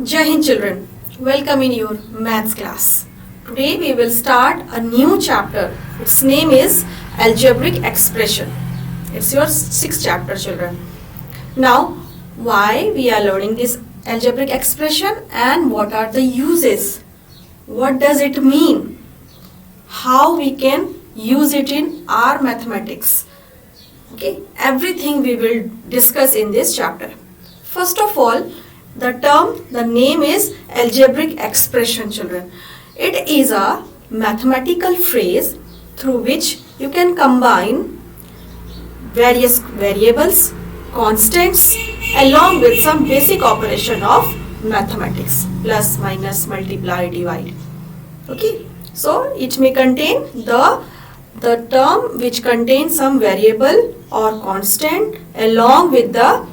Jai Hind children, welcome in your maths class. Today we will start a new chapter. Its name is Algebraic Expression. It's your sixth chapter children. Now, why we are learning this algebraic expression and what are the uses? What does it mean? How we can use it in our mathematics? Okay, everything we will discuss in this chapter. First of all, the name is algebraic expression children. It is a mathematical phrase through which you can combine various variables, constants along with some basic operation of mathematics, plus, minus, multiply, divide. Okay, so it may contain the term which contains some variable or constant along with the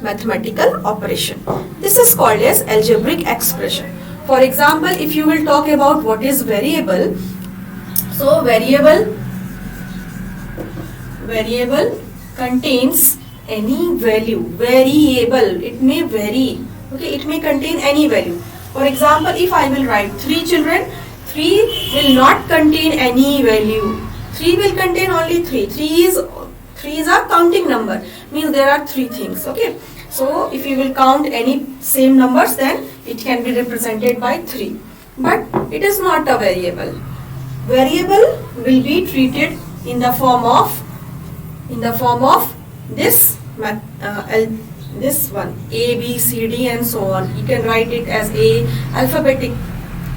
mathematical operation. This is called as algebraic expression. For example, if you will talk about what is variable, so variable contains any value. Variable, it may vary. Okay, it may contain any value. For example, if I will write 3 children, 3 will not contain any value. 3 will contain only 3. 3 is a counting number, means there are 3 things. Okay, so if you will count any same numbers, then it can be represented by 3. But it is not a variable. Variable will be treated in the form of this one, A, B, C, D and so on. You can write it as a alphabetic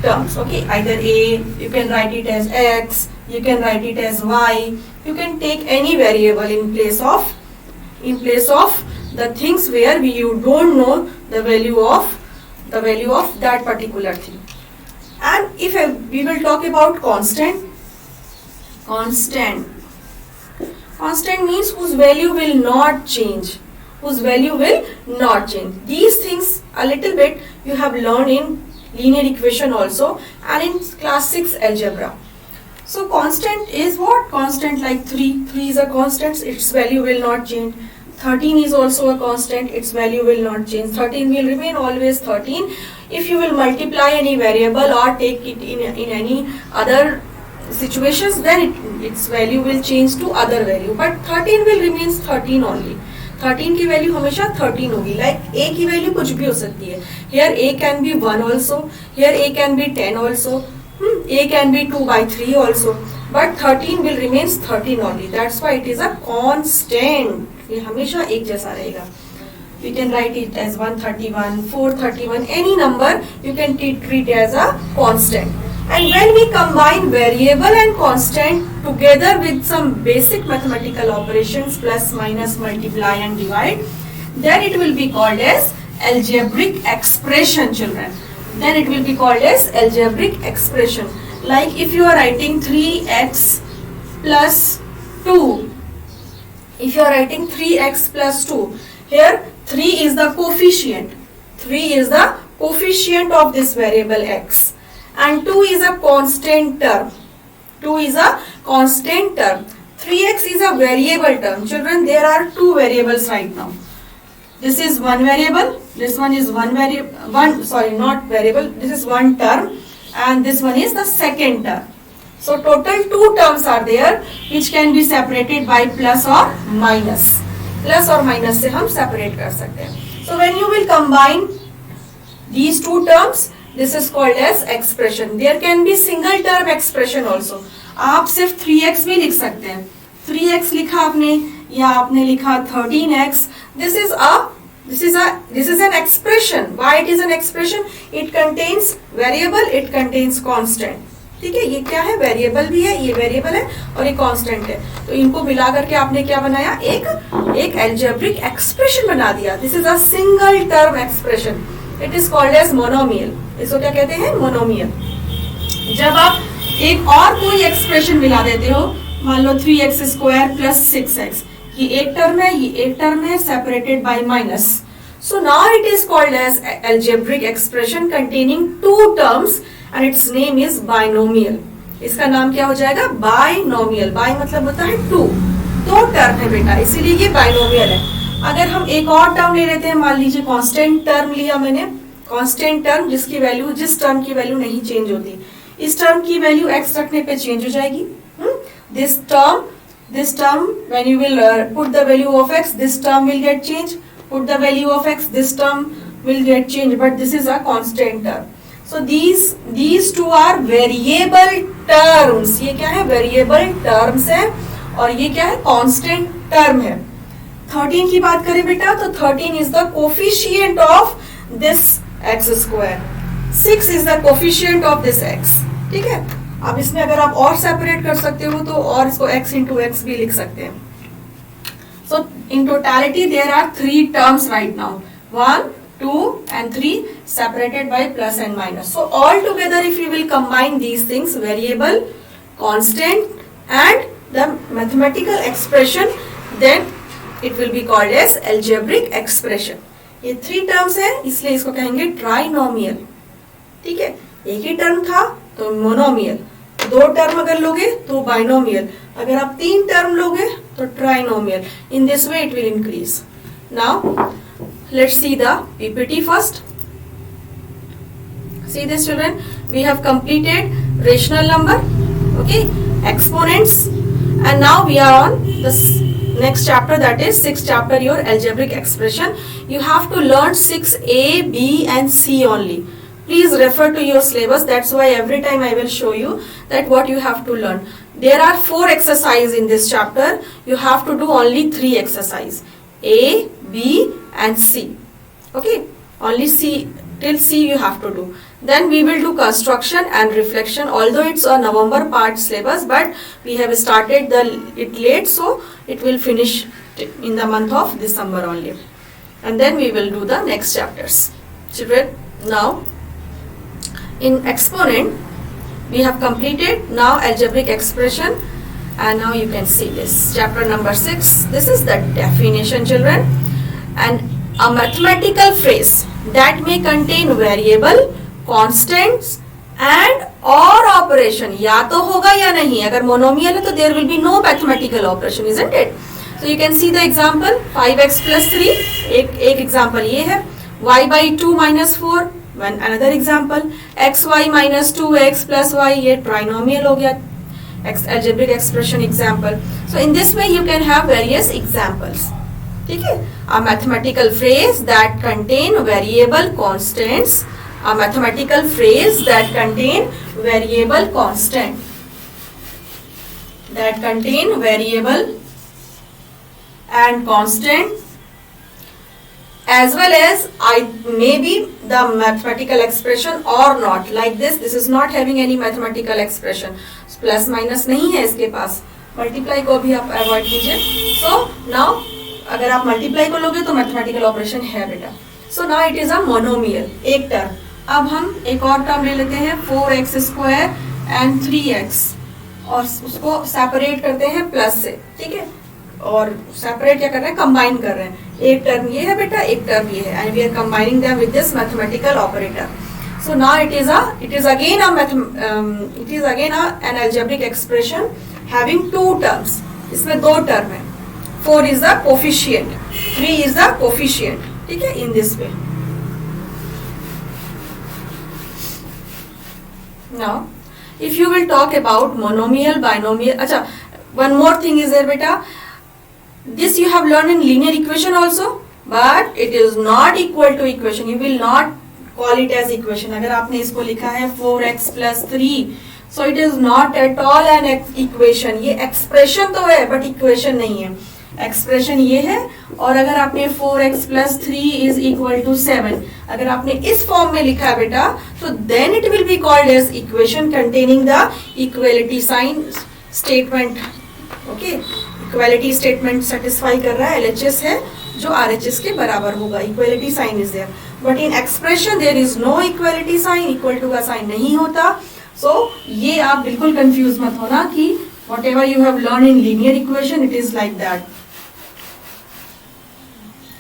terms. Okay, either A, you can write it as X, you can write it as Y. You can take any variable in place of the things where you don't know the value of that particular thing. And if we will talk about constant means whose value will not change. These things a little bit you have learned in linear equation also and in class 6 algebra. So constant is what? Constant like 3 is a constant, its value will not change. 13 is also a constant, its value will not change. 13 will remain always 13. If you will multiply any variable or take it in any other situations, then its value will change to other value. But 13 will remain 13 only. 13 की value हमेशा 13 होगी. Like A की value कुछ भी हो सकती है. Here A can be 1 also. Here A can be 10 also. A can be 2 by 3 also. But 13 will remain 13 only. That's why it is a constant. ये हमेशा एक जैसा रहेगा. You can write it as 131, 431, any number you can treat as a constant. And when we combine variable and constant together with some basic mathematical operations, plus, minus, multiply and divide, then it will be called as algebraic expression children. Then it will be called as algebraic expression. Like if you are writing 3x plus 2. If you are writing 3x plus 2, here 3 is the coefficient. 3 is the coefficient of this variable x. And 2 is a constant term. 3x is a variable term. Children, there are 2 variables right now. This is one variable. This one is this is one term. And this one is the second term. So total 2 terms are there which can be separated by plus or minus. Plus or minus से हम separate कर सकते हैं. So when you will combine these 2 terms, this is called as expression. There can be single term expression also. आप सिर्फ 3x भी लिख सकते हैं. 3x लिखा आपने या आपने लिखा 13x. This is an expression. Why it is an expression? It contains variable, it contains constant. ठीक है, ये क्या है? वेरिएबल भी है, ये वेरिएबल है और ये कांस्टेंट है. तो इनको मिला करके आपने क्या बनाया? एक algebraic expression बना दिया. This is a single term expression. It is called as monomial. इसको क्या कहते हैं? मोनोमियल. जब आप एक और कोई एक्सप्रेशन मिला देते हो, मान लो 3x स्क्वायर प्लस 6x, ये एक टर्म है, ये एक टर्म है, separated by minus. So now it is called as algebraic expression containing 2 terms and its name is binomial. इसका नाम क्या हो जाएगा? बाइनोमियल. बाय मतलब होता है 2. 2 टर्म है बेटा, इसीलिए ये बाइनोमियल है. अगर हम एक और टर्म ले लेते हैं, मान लीजिए कांस्टेंट टर्म लिया मैंने, कांस्टेंट टर्म जिसकी वैल्यू, जिस टर्म की वैल्यू नहीं चेंज होती, इस टर्म की वैल्यू x रखने पे चेंज हो जाएगी. This term when you will put the value of x, this term will get changed. Put the value of x, this term will get changed, but this is a constant term. So these two are variable terms. ये क्या है? Variable terms है, और ये क्या है? Constant term है. 13 की बात करें बेटा, तो 13 is the coefficient of this x square. 6 is the coefficient of this x. ठीक है. अब इसमें अगर आप और सेपरेट कर सकते हो तो और इसको x into x भी लिख सकते हैं. So in totality there are 3 terms right now. 1, 2 and 3 separated by plus and minus. So all together if you will combine these things, variable, constant and the mathematical expression, then it will be called as algebraic expression. ये 3 terms है, इसलिए इसको कहेंगे trinomial. ठीक है, एक ही term था तो मोनोमियल, 2 टर्म अगर लोगे तो बाइनोमियल, अगर आप 3 टर्म लोगे तो trinomial. In this way it will increase. Now let's see the PPT first. See this children, we have completed rational number, okay, exponents, and now we are on the next chapter, that is 6th chapter, your algebraic expression. You have to learn 6A, B and C only. Please refer to your syllabus. That's why every time I will show you that what you have to learn. There are 4 exercises in this chapter. You have to do only 3 exercises. A, B and C. Okay. Only C, till C you have to do. Then we will do construction and reflection. Although it's a November part syllabus, but we have started it late, so it will finish in the month of December only. And then we will do the next chapters. Children, now in exponent we have completed now algebraic expression, and now you can see this chapter number 6. This is the definition, children. And a mathematical phrase that may contain variable, constants and or operation. या तो होगा या नहीं. अगर monomial है तो there will be no mathematical operation, isn't it? So you can see the example 5x plus 3. एक example ये है. y by 2 minus 4. One another example, xy minus 2x plus y, ये trinomial हो गया, algebraic expression example. So in this way you can have various examples. ठीक है, a mathematical phrase that contain variable constants, a mathematical phrase that contain variable constant, that contain variable and constant, as well as maybe the mathematical expression or not. Like this is not having any mathematical expression. Plus minus नहीं है इसके पास. Multiply को भी आप avoid कीजिए. So now अगर आप multiply को लोगे तो mathematical operation है बेटा. So now it is a monomial, एक टर्म. अब हम एक और टर्म ले लेते हैं 4x square and 3x, और उसको सेपरेट करते हैं प्लस से. ठीक है, और सेपरेट क्या कर रहे हैं? कंबाइन कर रहे हैं. एक टर्म ये है बेटा, एक टर्म ये है, and we are combining them with this mathematical operator. So now it is again an algebraic expression having 2 terms. इसमें 2 टर्म है. 4 is the coefficient, 3 is the coefficient. ठीक है, in this way. Now if you will talk about monomial, binomial, अच्छा, one more thing is there beta. This you have learned in linear equation also, but it is not equal to equation. You will not call it as equation. अगर आपने इसको लिखा है 4x plus 3, so it is not at all an equation. ये expression तो है, but equation नहीं है. Expression ये है, और अगर आपने 4x plus 3 is equal to 7, अगर आपने इस फॉर्म में लिखा है बेटा, तो then it will be called as equation containing the equality sign statement. Okay, equality statement satisfy कर रहा है, LHS है जो RHS के बराबर होगा. equality sign is there, but in expression there is no equality sign. equal to का sign नहीं होता. so ये आप बिल्कुल confuse मत होना कि whatever you have learned in linear equation it is like that.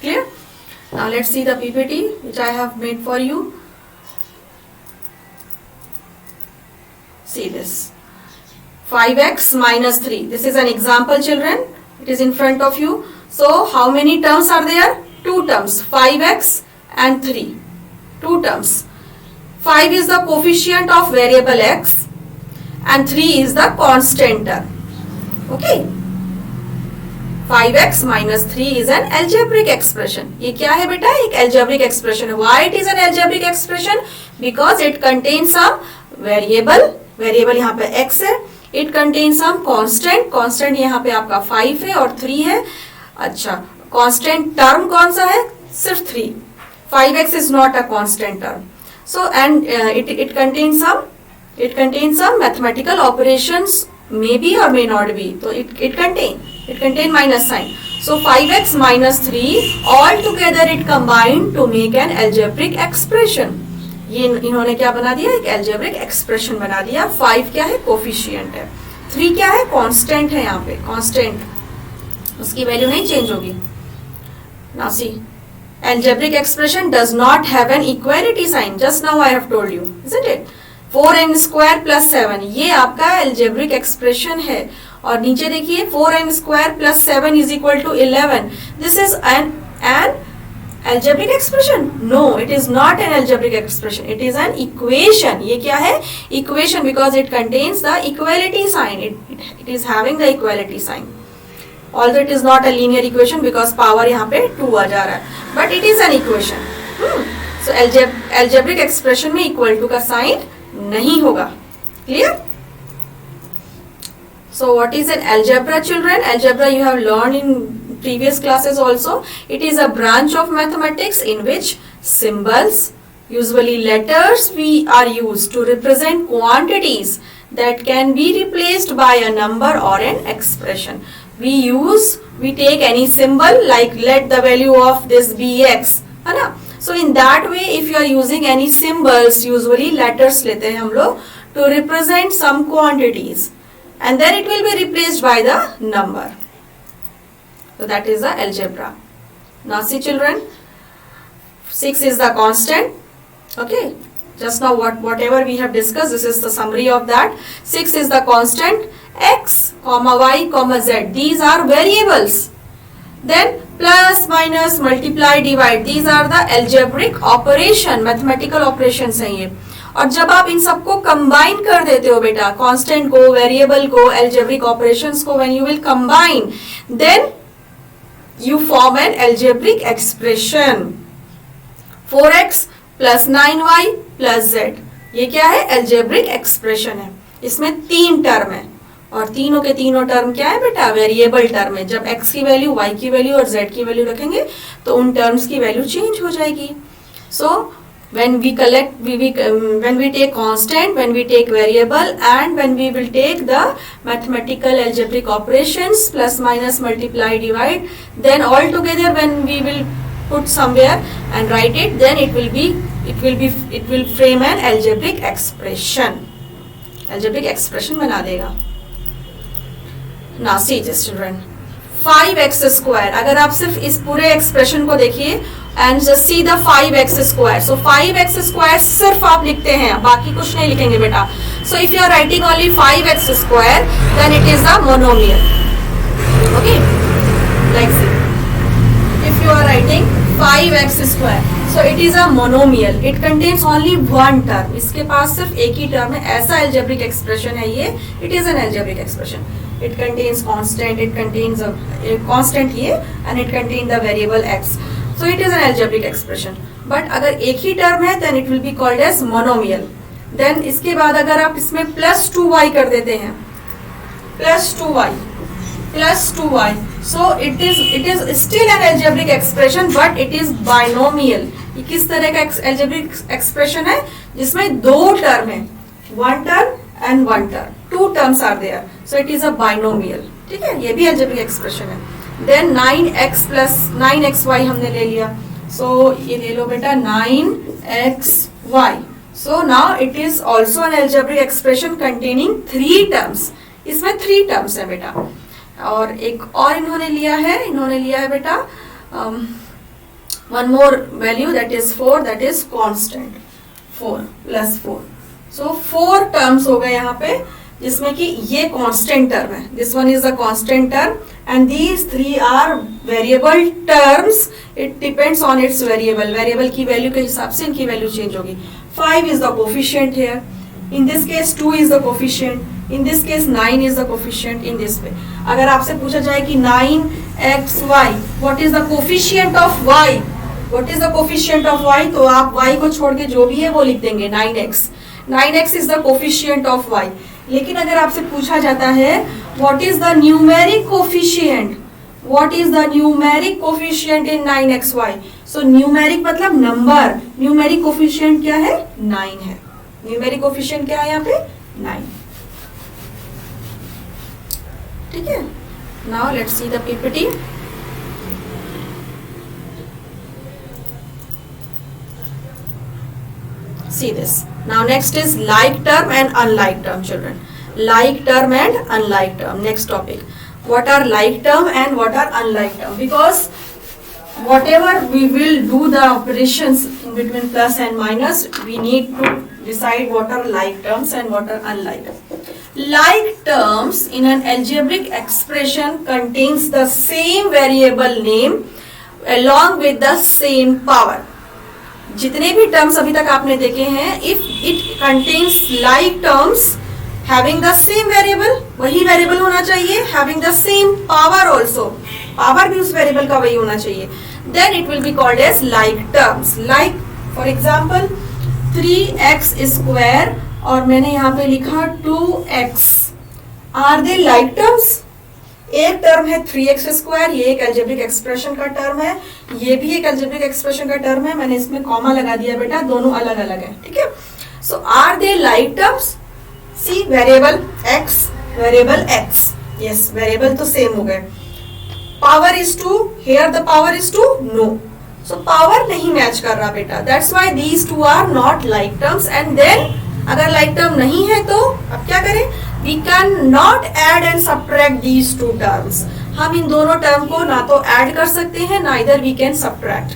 Clear? Now let's see the PPT which I have made for you. See this 5x minus 3. This is an example, children. It is in front of you. So how many terms are there? Two terms, 5x and 3. Two terms. 5 is the coefficient of variable x and 3 is the constant term. Okay. 5x minus 3 is an algebraic expression. ये क्या है बेटा? एक algebraic expression है. Why it is an algebraic expression? Because it contains some variable. Variable यहाँ पे x है. It contains some constant. Constant यहाँ पे आपका 5 है और 3 है. अच्छा, constant term कौन सा है? सिर्फ 3. 5x is not a constant term. So and it contains some mathematical operations, maybe or may not be. So it contain minus sign. So 5x minus 3 all together it combined to make an algebraic expression. ये इन्होंने क्या बना दिया? एक algebraic expression बना दिया. 5 क्या है? कोफिशिएंट है. 3 क्या है? कांस्टेंट है. यहाँ पे कांस्टेंट, उसकी वैल्यू नहीं चेंज होगी. Now see, algebraic expression does not have an equality sign. Just now I have told you, isn't it? 4n square plus 7 ये आपका algebraic expression है. और नीचे देखिए 4n square plus 7 is equal to 11. This is an algebraic expression? No, it is not an algebraic expression. It is an equation. ये क्या है? Equation, because it contains the equality sign. It is having the equality sign. Although it is not a linear equation because power यहाँ पे 2 आ जा रहा है. But it is an equation. So algebraic expression में equal to का sign नहीं होगा. Clear? So what is an algebra, children? Algebra you have learned in previous classes also. It is a branch of mathematics in which symbols, usually letters, we are used to represent quantities that can be replaced by a number or an expression. We take any symbol, like let the value of this be x, है ना? So in that way, if you are using any symbols, usually letters लेते हैं हम लोग to represent some quantities, and then it will be replaced by the number. So that is the algebra. Now see children, 6 is the constant. Okay, just now whatever we have discussed, this is the summary of that. 6 is the constant. X, comma y, comma z, these are variables. Then plus, minus, multiply, divide, these are the algebraic operation, mathematical operations हैं ये. और जब आप इन सबको combine कर देते हो बेटा, कांस्टेंट को, वेरिएबल को, algebraic operations को, when you will combine, then you form an algebraic expression. 4x plus 9y plus z, ये क्या है? algebraic expression है. इसमें 3 टर्म है और तीनों के तीनों टर्म क्या है बेटा? वेरिएबल टर्म है. जब x की वैल्यू, y की वैल्यू और z की वैल्यू रखेंगे तो उन टर्म्स की वैल्यू चेंज हो जाएगी. सो when we take constant, when we take variable, and when we will take the mathematical algebraic operations, plus, minus, multiply, divide, then all together when we will put somewhere and write it, then it will frame an algebraic expression. Algebraic expression बना देगा. Now see this children, 5x square. अगर आप सिर्फ इस पूरे expression को देखिए and just see the 5x square. So 5x square सिर्फ आप लिखते हैं, बाकी कुछ नहीं लिखेंगे बेटा. So if you are writing only 5x square, then it is a monomial. Okay, like see, if you are writing 5x square, so it is a monomial. It contains only one term. इसके पास सिर्फ एक ही term है. ऐसा algebraic expression है ये. It is an algebraic expression. It contains constant. It contains a constant here, and it contains the variable x. So it is an algebraic expression. But अगर एक ही term है, then it will be called as monomial. Then इसके बाद अगर आप इसमें plus 2y कर देते हैं, plus 2y, so it is still an algebraic expression, but it is binomial. ये किस तरह का algebraic expression है? जिसमें दो टर्म है, one term and one term. Two terms are there, so it is a binomial. ठीक है, ये भी algebraic expression है. Then 9x plus 9xy हमने ले लिया, so ये ले लो बेटा 9xy. So now it is also an algebraic expression containing 3 terms. इसमें 3 terms है बेटा. और एक और इन्होंने लिया है बेटा one more value, that is 4, that is constant. 4 plus 4. So 4 terms हो गए यहाँ पे. जिसमें कि ये कांस्टेंट टर्म है, this one is the constant term and these three are variable terms, it depends on its variable, variable की value के हिसाब से इनकी वैल्यू चेंज होगी। 5 is the coefficient here, in this case 2 is the coefficient, in this case 9 is the coefficient in this way। अगर आपसे पूछा जाए कि 9xy what is the coefficient of y, what is the coefficient of y, तो आप y को छोड़ के जो भी है वो लिख देंगे 9x is the coefficient of y। लेकिन अगर आपसे पूछा जाता है what is the numeric coefficient, what is the numeric coefficient in 9xy, so numeric मतलब नंबर, numeric coefficient क्या है 9 है, numeric coefficient क्या है यहाँ पे 9। ठीक है, now let's see the PPT। See this, now next is like term and unlike term children, like term and unlike term, next topic, what are like term and what are unlike term, because whatever we will do the operations in between plus and minus, we need to decide what are like terms and what are unlike terms. Like terms in an algebraic expression contains the same variable name along with the same power। जितने भी terms अभी तक आपने देखे हैं, if it contains like terms having the same variable, वही variable होना चाहिए, having the same power also, power भी उस वेरिएबल का वही होना चाहिए, then it will be called as like terms. Like for example 3x square और मैंने यहाँ पे लिखा 2x, are they like terms? एक टर्म है 3x स्क्वायर, ये एक अलजेब्रिक एक्सप्रेशन का टर्म है, ये भी एक अलजेब्रिक एक्सप्रेशन का टर्म है, मैंने इसमें कॉमा लगा दिया बेटा, दोनों अलग अलग है। ठीक है, so are they like terms? See variable x, yes variable तो सेम हो गए, power is 2, here the power is 2, no, so power नहीं मैच कर रहा बेटा, that's why these two are not like terms. And then अगर like term नहीं है तो अब क्या करें, we can not add and subtract these two terms, हम इन दोनों टर्म को ना तो ऐड कर सकते हैं, neither we can subtract।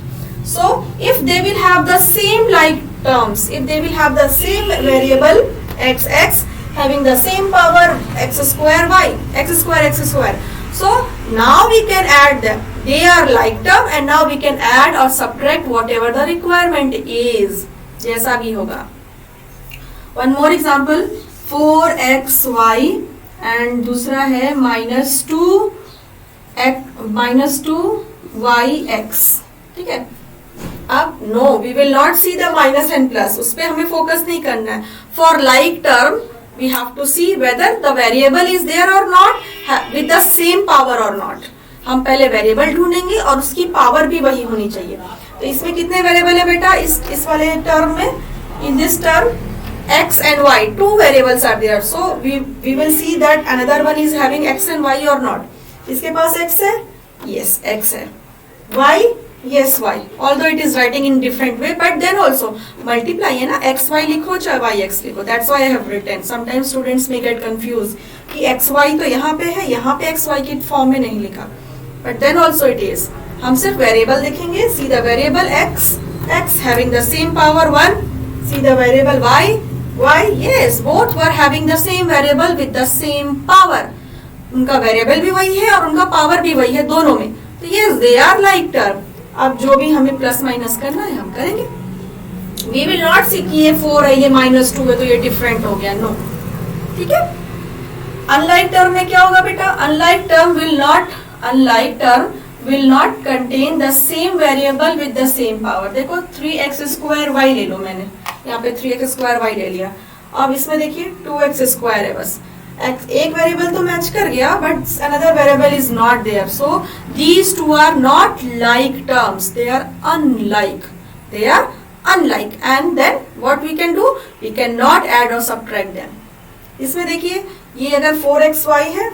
so if they will have the same like terms, if they will have the same variable x having the same power x square y, x square, so now we can add them, they are like term and now we can add or subtract whatever the requirement is, जैसा भी होगा। one more example, 4xy and दूसरा है -2yx। ठीक है, अब no we will not see the minus and plus, उस पर हमें फोकस नहीं करना है। For like term we have to see whether the variable is there और not with the same power और नॉट। हम पहले वेरिएबल ढूंढेंगे और उसकी पावर भी वही होनी चाहिए। तो इसमें कितने वेरिएबल है बेटा इस वाले टर्म में? In this term x and y, two variables are there, so we will see that another one is having x and y or not. इसके पास x है, yes x है, y, yes y, although it is writing in different way, but then also multiply है ना, x y लिखो चाहे y x लिखो, that's why I have written। Sometimes students may get confused कि x y तो यहाँ पे है, यहाँ पे x y की फॉर्म में नहीं लिखा, but then also it is। हम सिर्फ वेरिएबल देखेंगे, see the variable x having the same power 1, see the variable y, yes both were having the same variable with the same power, उनका variable भी वही है और उनका पावर भी वही है दोनों में, तो yes they are like term। अब जो भी हमें प्लस माइनस करना है हम करेंगे, we will not see कि ये 4 है ये -2 है तो ये डिफरेंट हो गया, नो। ठीक है, अनलाइक टर्म में क्या होगा बेटा? Unlike term will not contain the same variable with the same power। देखो 3x स्क्वायर y ले लो, मैंने यहाँ पे 3x स्क्वायर y ले लिया, अब इसमें देखिए 2x स्क्वायर है, बस एक वेरिएबल तो मैच कर गया but another variable is not there, so these two are not like terms, they are unlike and then what we can do, we can not add और सब्ट्रैक्ट देम। इसमें देखिए ये अगर 4xy है,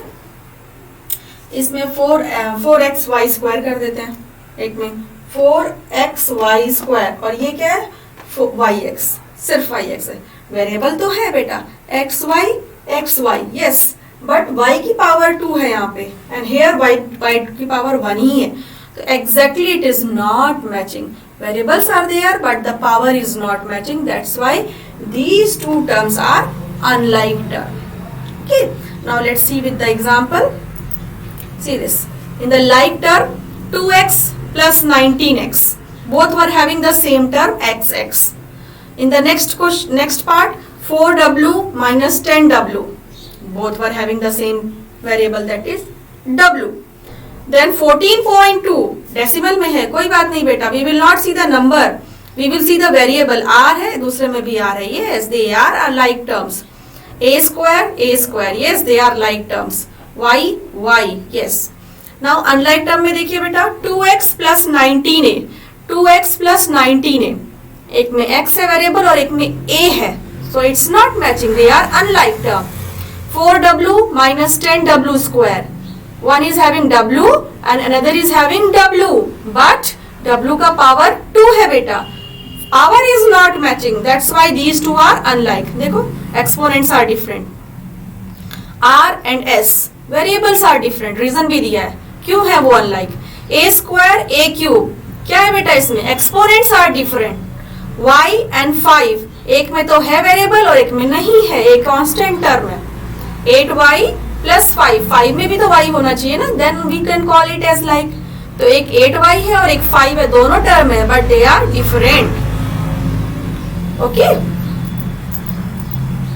इसमें 4xy स्क्वायर कर देते हैं, एक में 4xy स्क्वायर और ये क्या है yx, सिर्फ yx है, वेरिएबल तो है बेटा xy यस, बट y की पावर 2 है यहाँ पे एंड हेयर y की पावर 1 ही है, तो exactly it is not matching, variables are there but the power is not matching, that's why these two terms are unlike term. Okay, now let's see with the example. See this. In the like term, 2x plus 19x. Both were having the same term xx. In the next part, 4w minus 10w. Both were having the same variable, that is w. Then 14.2 decimal में है, कोई बात नहीं बेटा. We will not see the number. We will see the variable. r है, दूसरे में भी r है. Yes, they are like terms. a square. Yes, they are like terms. y. Yes. Now unlike term में देखिए बेटा, 2x plus 19a. 2x plus 19a. एक में x है वेरिएबल और एक में a है. So it's not matching. They are unlike term. 4w minus 10w square. One is having w and another is having w. But w का power 2 है बेटा. Power is not matching. That's why these two are unlike. देखो, exponents are different. r and s variables are different. Reason भी दिया है. क्यों है वो unlike? a square a cube. क्या है बेटा इसमें? Exponents are different. y and 5. एक में तो है वेरिएबल और एक में नहीं है. एक कांस्टेंट टर्म है. 8y plus 5. 5 में भी तो y होना चाहिए ना. Then we can call it as like. तो एक 8y है और एक 5 है. दोनों टर्म है but they are different. Okay.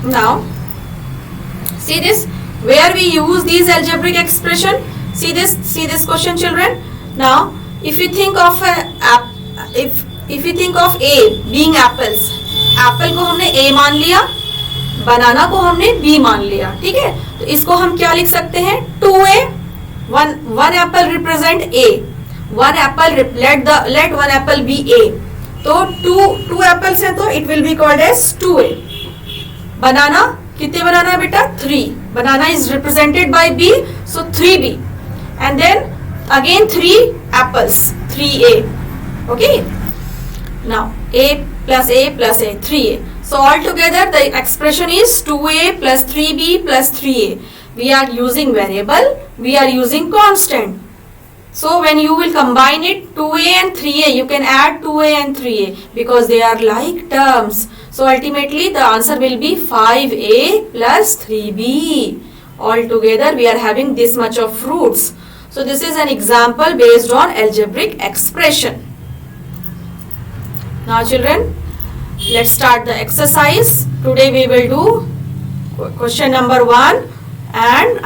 Now see this. Where we use these algebraic expression. See this question, children. Now if you think of if you think of a being apples. Apple को हमने a मान लिया, बनाना को हमने b मान लिया. ठीक है, तो इसको हम क्या लिख सकते हैं? 2a. one apple represent a. One apple let one apple be a. तो two apples है तो it will be called as 2a. बनाना, कितने बनाना है बेटा? 3. Banana is represented by b, so 3b. And then again 3 apples, 3a. Okay. Now a plus a plus a, 3a. So altogether the expression is 2a plus 3b plus 3a. We are using variable, we are using constant. So when you will combine it, 2a and 3a, you can add 2a and 3a because they are like terms. So ultimately the answer will be 5a plus 3b. Altogether we are having this much of fruits. So this is an example based on algebraic expression. Now children, let's start the exercise. Today we will do question number 1 and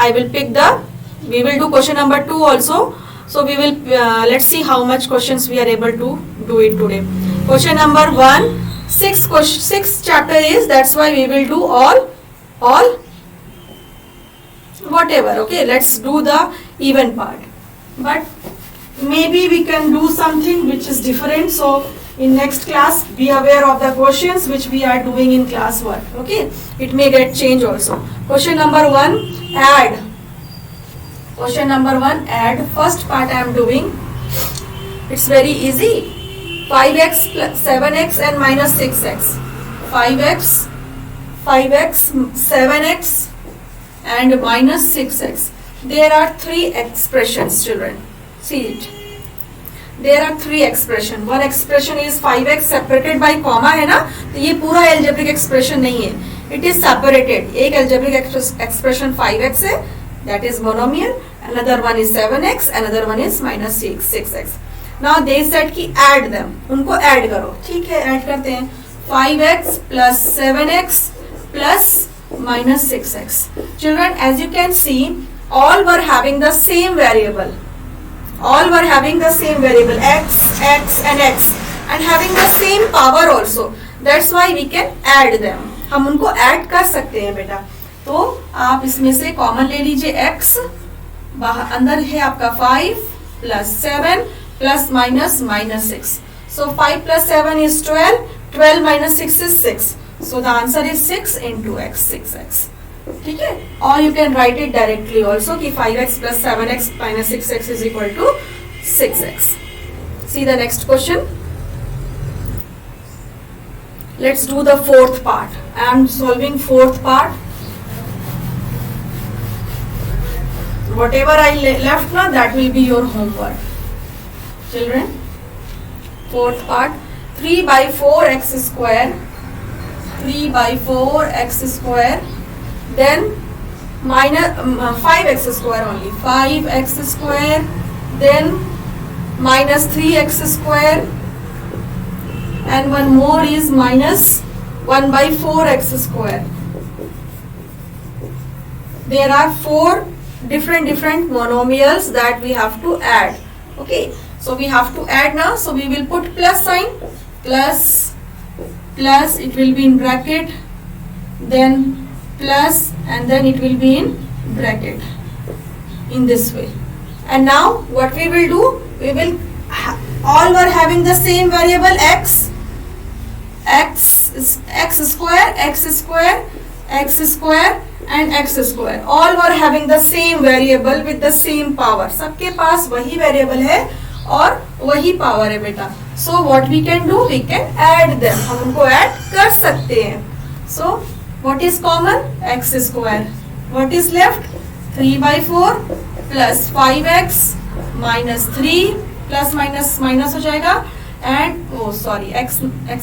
we will do question number 2 also. So we will, let's see how much questions we are able to do it today. Question number 1, 6 chapter is, that's why we will do all whatever. Okay, let's do the even part. But maybe we can do something which is different. So in next class, be aware of the questions which we are doing in class 1. Okay, it may get changed also. Question number 1, add. Question number 1, add. First part I am doing. It's very easy. 5x plus 7x and minus 6x. 5x, 7x and minus 6x. There are 3 expressions, children. See it. There are 3 expressions. One expression is 5x separated by comma है ना, तो ये पूरा algebraic expression नहीं है. It is separated. एक algebraic expression 5x है, that is monomial. Another one is 7x. Another one is minus 6x. Now they said कि add them. उनको add करो. ठीक है, add करते हैं. 5x plus 7x plus minus 6x. Children, as you can see, all were having the same variable. All were having the same variable x and x and having the same power also. That's why we can add them. हम उनको add कर सकते हैं बेटा. तो आप इसमें से कॉमन ले लीजिए x. बाहर अंदर है आपका 5 plus 7 plus minus 6. So 5 plus 7 is 12. 12 minus 6 is 6. So the answer is 6 into x, 6x. ठीक है, or you can write it directly also कि 5x plus 7x minus 6x is equal to 6x. See the next question. Let's do the 4th part. I am solving 4th part. Whatever I left now, that will be your homework. Children, 4th part. 3 by 4 x square. 3 by 4 x square. Then minus 5x square only, 5x square, then minus 3x square, and one more is minus 1 by 4x square. There are 4 different monomials that we have to add. Okay, so we have to add now. So we will put plus sign, plus, it will be in bracket, then plus, and then it will be in bracket in this way. And now what we will do, we will all were having the same variable x square, and x square, all were having the same variable with the same power. सबके पास वही variable है और वही power है बेटा. So what we can do, we can add them, हम उनको add कर सकते हैं. So what is common? X square. What is left? 3 by 4 plus 5x minus 3 plus minus हो जाएगा, and x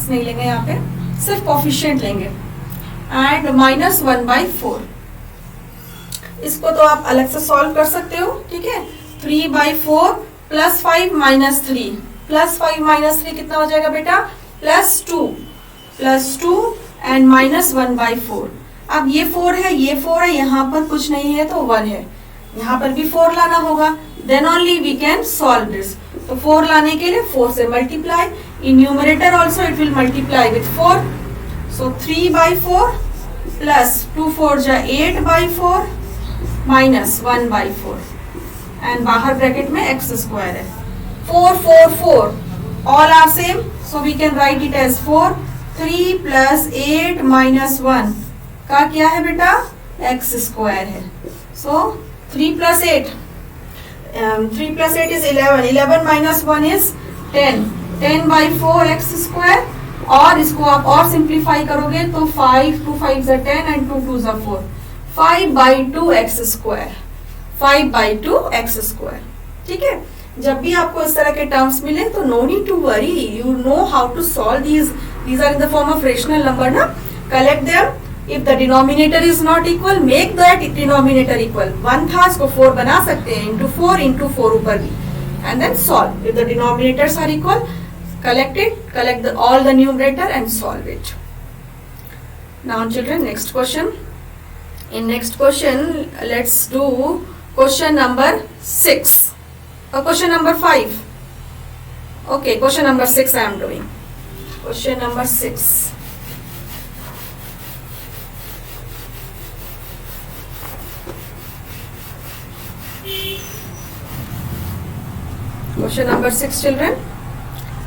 नहीं लेंगे यहाँ पे, सिर्फ कोफिशिएंट लेंगे, and minus 1 by 4. इसको तो आप अलग से सॉल्व कर सकते हो. ठीक है, 3 by 4 plus 5 minus 3 plus 5 minus 3 कितना हो जाएगा बेटा? plus 2 and minus 1 by 4. अब ये 4 है, ये 4 है, यहाँ पर कुछ नहीं है तो 1 है, यहाँ पर भी 4 लाना होगा. then only we can solve this. तो 4 लाने के लिए 4 से multiply, in numerator also it will multiply with 4. so 3 by 4 plus 2 4 जा 8 by 4 minus 1 by 4, and बाहर ब्रैकेट में x स्क्वायर है. 4 4 4 all are same, so we can write it as 4. 3 plus 8 minus 1 का क्या है बेटा? x स्क्वायर है. so 3 plus 8 is 11. 11 minus 1 is 10. 10 by 4 x square, और इसको आप और सिंप्लीफाई करोगे तो 5 2 5 is 10 and 2 2 is 4. 5 by 2 x square, 5 by 2 x square. ठीक है, जब भी आपको इस तरह के टर्म्स मिले तो no need to worry, you know how to solve these are in the form of rational number ना. collect them. if the denominator is not equal, make that denominator equal. 1 था, इसको 4 बना सकते हैं, into 4 ऊपर भी, and then solve. if the denominators are equal, collect all the numerator and solve it. Now children, next question. In next question, let's do question number 6 or question number 5. Okay, question number 6 I am doing. Question number 6. Question number 6 children.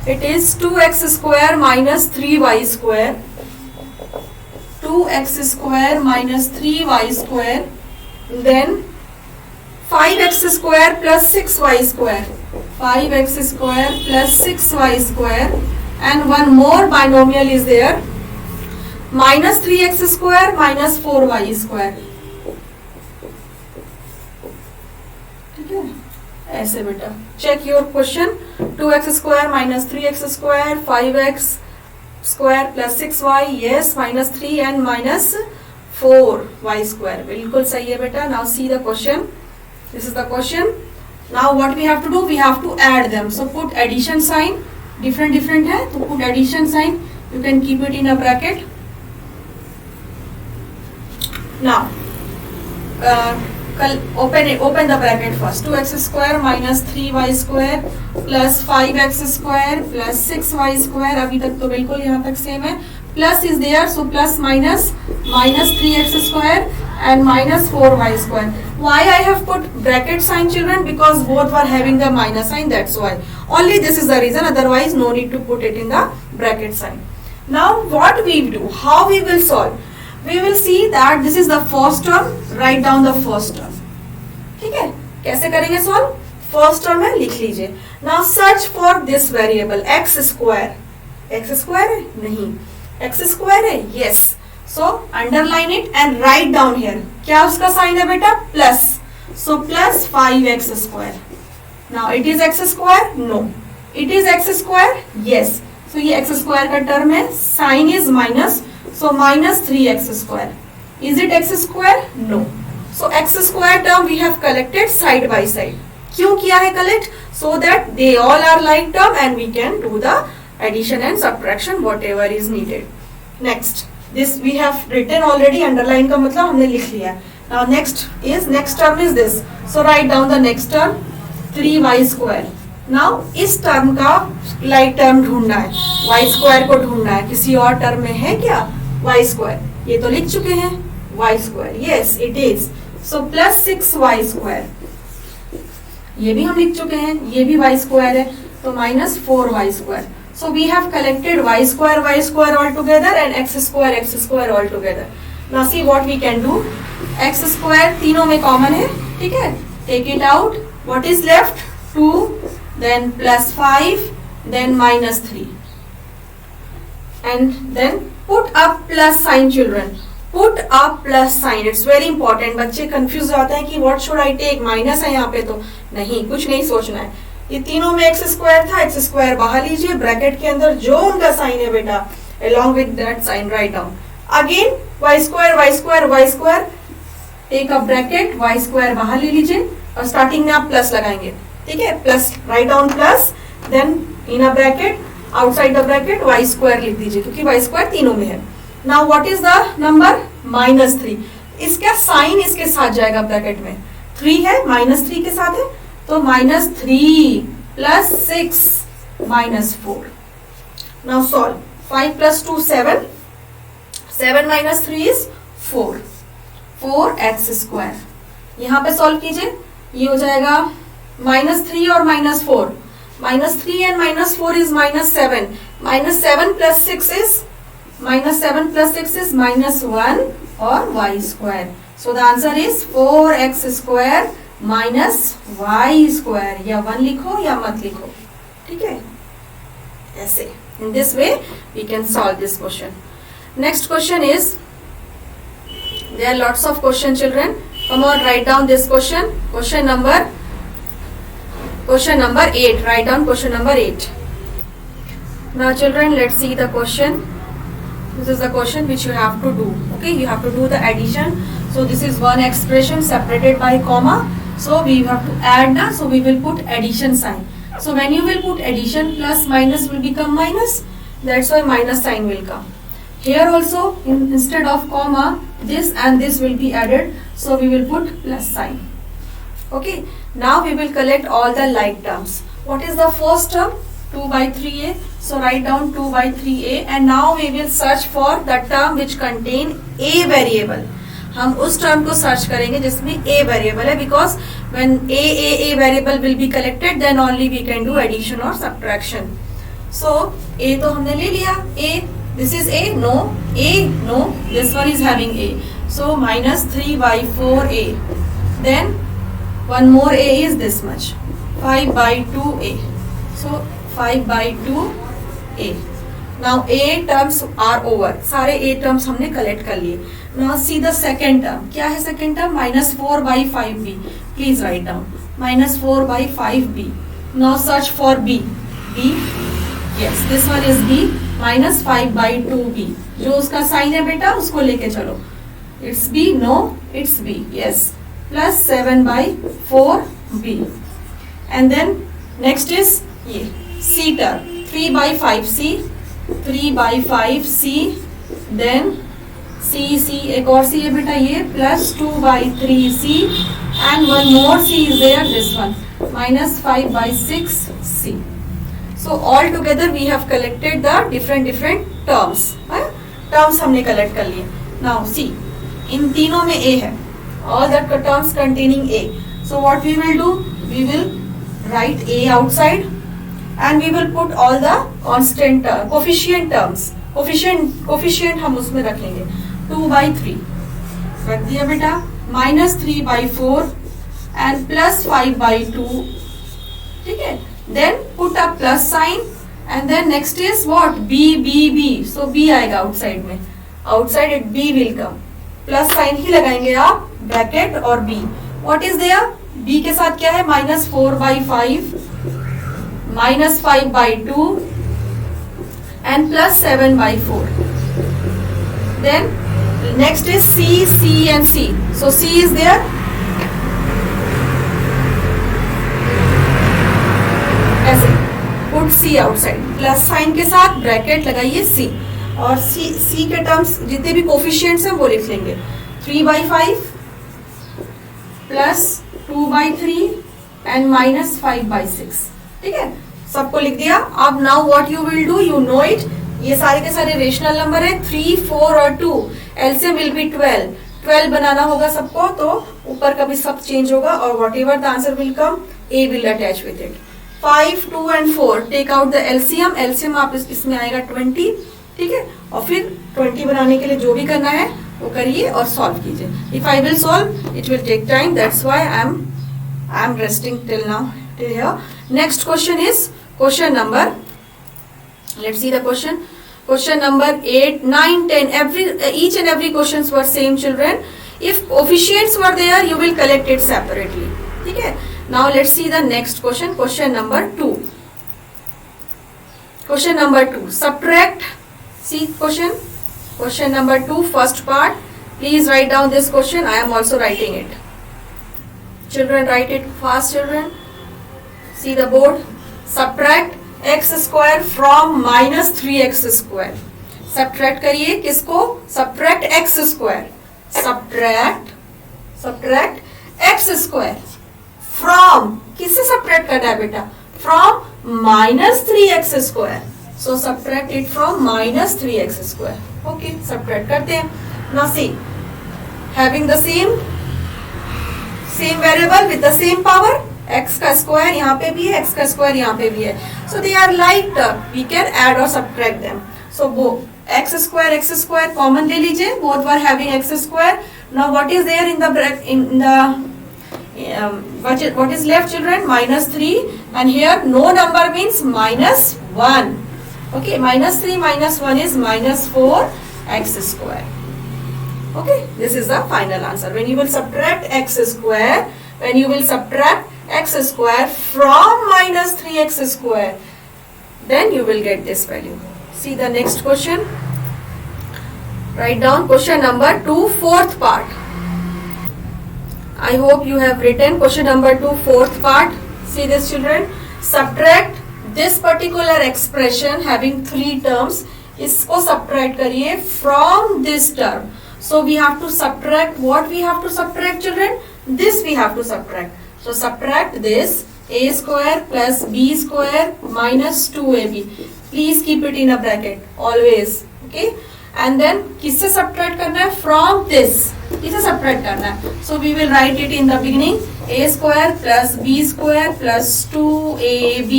It is 2x square minus 3y square. 2x square minus 3y square, then 5x square plus 6y square, 5x square plus 6y square, and one more binomial is there, minus 3x square minus 4y square. ठीक है, ऐसे बेटा. check your question. 2x square minus 3x square, 5x square plus 6y, yes, minus 3 and minus 4y square. बिल्कुल सही है बेटा. now see the question. this is the question. now what we have to do, we have to add them. so put addition sign. different है तो put addition sign. you can keep it in a bracket. now open the bracket first. 2x square minus 3y square plus 5x square plus 6y square. अभी तक तो बिल्कुल यहाँ तक same है. plus is there, so plus minus 3x square and minus 4y square. why I have put bracket sign children? because both were having the minus sign, that's why. only this is the reason, otherwise no need to put it in the bracket sign. now what we do, how we will solve? we will see that this is the first term. write down the first term. ठीक है, कैसे करेंगे solve? First term है, लिख लीजिए. Now search for this variable x square. x square है? नहीं. x square है? Yes. So underline it and write down here. क्या उसका साइन है बेटा? Plus. So plus 5x square. Now it is x square? No. It is x square? Yes. So ये x square का term है, sign is minus, so minus 3x square. Is it x square? No. So x square term we have collected side by side. क्यों किया है collect? So that they all are like term and we can do the addition and subtraction whatever is needed. Next, this we have written already. Underline का मतलब हमने लिख लिया है. Now next term is this. So write down the next term 3y square. Now इस term का like term ढूंढना है, y square को ढूंढना है. किसी और टर्म में है क्या y square? ये तो लिख चुके हैं y square. Yes, it is. So plus 6y square. ये भी हम लिख चुके हैं, ये भी y square है, तो minus 4y square. So we have collected y square all together and x square all together. Now see what we can do. x square तीनों में common है, ठीक है? Take it out. What is left? 2, then plus 5, then minus 3. And then put up plus sign, children. Put up plus sign. It's very important. बच्चे confuse जाते हैं कि what should I take? Minus है यहाँ पे, तो नहीं, कुछ नहीं सोचना है. ये तीनों में x स्क्वायर था, x स्क्वायर बाहर लीजिए, ब्रैकेट के अंदर जो उनका साइन है बेटा, along with that sign write down. Again y square, take a bracket, y square बाहर ले लीजिए और स्टार्टिंग में आप प्लस लगाएंगे, ठीक है? Plus, write down plus, then in a bracket, outside the bracket y square लिख दीजिए क्योंकि y स्क्वायर तीनों में है. Now what is the number? -3. इसका साइन इसके साथ जाएगा ब्रैकेट में. 3 है, -3 के साथ है, तो -3 plus 6 -4. Now solve. 5 plus 2 7. 7 minus 3 is 4. 4x square. यहाँ पे सॉल्व कीजिए, ये हो जाएगा -3 और -4. -3 and -4 is -7. -7 plus 6 is -1 और y square. So the answer is 4x square minus y square. या 1 लिखो या मत लिखो, ठीक है? ऐसे. In this way we can solve this question. Next question is, there are lots of question, children. Come on, write down this question. Question number 8. Write down question number 8. Now children, let's see the question. This is the question which you have to do. Okay, you have to do the addition. So this is one expression separated by comma. So we have to add the, so we will put addition sign. So when you will put addition, plus minus will become minus. That's why minus sign will come. Here also, instead of comma, this and this will be added. So we will put plus sign. Okay. Now we will collect all the like terms. What is the first term? 2 by 3a. So write down 2 by 3a. And now we will search for the term which contain a variable. हम उस term को search करेंगे जिसमें a variable है, because when a variable will be collected, then only we can do addition or subtraction. So a तो हमने ले लिया. a, this is a, no, this one is having a. So -3 by 4a. Then one more a is this much, 5 by 2a. So 5 by 2a. Now a terms are over. सारे a terms हमने collect कर लिए. Now see the second term. क्या है second term? -4 by 5b. Please write down. -4 by 5b. Now search for b. b. Yes, this one is b. -5 by 2b. जो उसका sign है बेटा उसको लेके चलो. It's b. No, it's b. Yes. Plus 7 by 4b. And then next is ये c term. 3 by 5c. 3 by 5c. Then c एक और c है बेटा ये, plus 2 by 3c and one more c is there, this one, -5 by 6c. So all together we have collected the different terms. Terms हमने collect कर लिए. Now see, इन तीनों में a है, all the terms containing a. So what we will do? We will write a outside and we will put all the constant coefficient terms. Coefficient हम उसमें रखेंगे. 2 by 3 रख दिया बेटा, -3 by 4 and plus 5 by 2, ठीक है? Then put a plus sign and then next is what? b. So b आएगा outside में, outside it b will come. Plus sign ही लगाएंगे आप, bracket और b. What is there? b के साथ क्या है? -4 by 5, -5 by 2 and plus 7 by 4. Then next is c and c. So c is there, put C outside, plus sign के साथ bracket लगाइए सी, और सी के टर्म्स जितने भी कोफिशिएंट्स हैं वो लिख लेंगे, 3/5 प्लस 2/3 एंड माइनस 5/6। ठीक है, सबको लिख दिया। अब now what you will do, you know it, ये सारे के सारे रेशनल नंबर है, 3, 4 और 2, एलसीएम विल बी 12 बनाना होगा सबको, तो ऊपर का भी सब चेंज होगा, और whatever the answer will come, a will attach with it. 5, 2 and 4 take out the LCM, LCM आप इसमें आएगा 20। ठीक है, और फिर 20 बनाने के लिए जो भी करना है वो करिए और सॉल्व कीजिए। If I will solve it will take time, that's why I am resting till now, till here. Next question is question number, let's see the question number 8, 9, 10, each and every questions were same children. If coefficients were there you will collect it separately. ठीक है, now let's see the next question number 2. Question number 2, subtract, see question number 2 first part. Please write down this question, I am also writing it. Children write it fast children. See the board. Subtract x square from minus 3x square. Subtract करिए किसको, subtract x square, subtract x square from, किससे subtract करना है बेटा, from minus 3x square. So subtract it from minus 3x square. Okay, subtract करते हैं। Now see, having the same variable with the same power, x का square यहाँ पे भी है, x का स्क्वायर यहाँ पे भी है, so they are like we can add or subtract them. So x square common ले लीजिए, both were having x square. Now what is there in the what is left children, minus 3, and here no number means minus 1. Okay, minus 3 minus 1 is minus 4 x square. Okay, this is the final answer. When you will subtract x square, when you will subtract x square from minus 3x square, then you will get this value. See the next question. Write down question number 2 fourth part. I hope you have written question number 2 fourth part. See this children. Subtract this particular expression having 3 terms. इसको subtract करिए from this term. So we have to subtract, what we have to subtract children? This we have to subtract. So subtract this, a square plus b square minus 2ab. Please keep it in a bracket always. Okay, and then किससे subtract करना है, from this, किससे subtract करना है, so we will write it in the beginning, a square plus b square plus 2ab.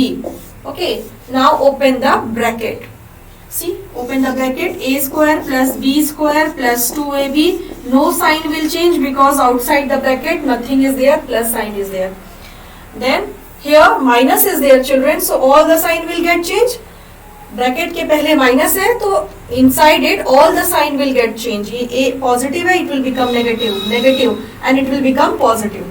Okay, now open the bracket. See, open the bracket, a square plus b square plus 2ab. No sign will change because outside the bracket nothing is there, plus sign is there. Then here minus is there children, so all the sign will get changed. Bracket के पहले minus है तो inside it all the sign will get changed. ये a positive है, it will become negative and it will become positive.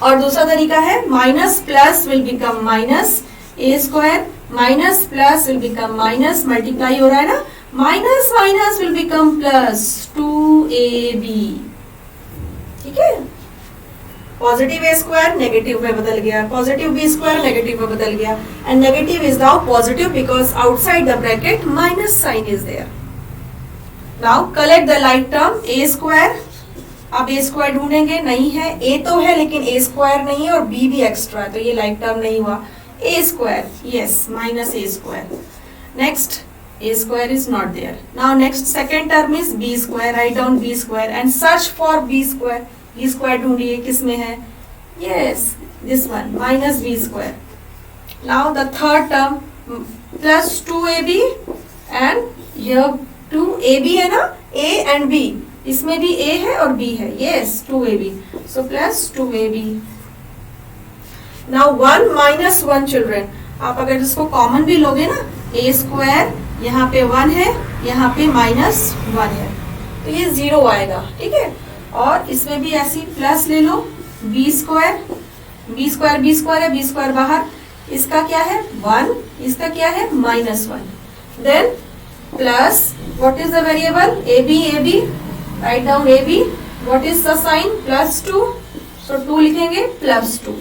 और दूसरा तरीका है minus plus will become minus, a square minus plus will become minus, multiply हो रहा है ना, minus minus will become plus 2ab. ठीक है, पॉजिटिव ए स्क्वायर नेगेटिव में बदल गया, पॉजिटिव बी स्क्वायर नेगेटिव में बदल गया, and negative is now positive because outside the bracket minus sign is there. Now collect the like term a square. अब a square ढूंढेंगे, नहीं है, ए तो है लेकिन ए स्क्वायर नहीं है और बी भी एक्स्ट्रा है तो ये लाइक टर्म नहीं हुआ. A square, yes, minus A square. Next a square is not there. Now next second term is b square. Write down b square and search for b square. b square ढूंढिए किस में है, yes, this one, minus b square. Now the third term plus 2ab and here 2ab है ना, a and b, इसमें भी a है और b है, yes, 2ab, so plus 2ab. Now 1 minus 1 children, आप अगर इसको कॉमन भी लोगे ना, a square यहाँ पे 1 है, यहाँ पे माइनस 1 है तो ये 0 आएगा. ठीक है, और इसमें भी ऐसी प्लस ले लो, B square, B square B square है, बी स्क्वायर बाहर, इसका क्या है 1, इसका क्या है minus 1. Then plus what is the variable, A B, write down A B, what is the sign, plus 2, so 2 लिखेंगे plus 2.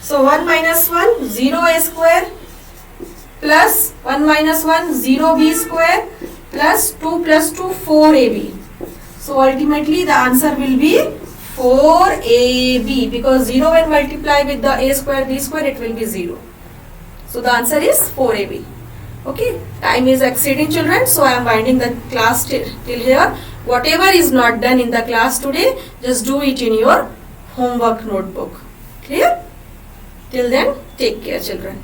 So 1 minus 1, 0a square, plus 1 minus 1, 0b square, plus 2 plus 2, 4ab. So ultimately the answer will be 4ab, because 0 when multiply with the a square, b square, it will be 0. So the answer is 4ab. Okay, time is exceeding, children, so I am winding the class till here. Whatever is not done in the class today, just do it in your homework notebook. Clear? Till then, take care, children.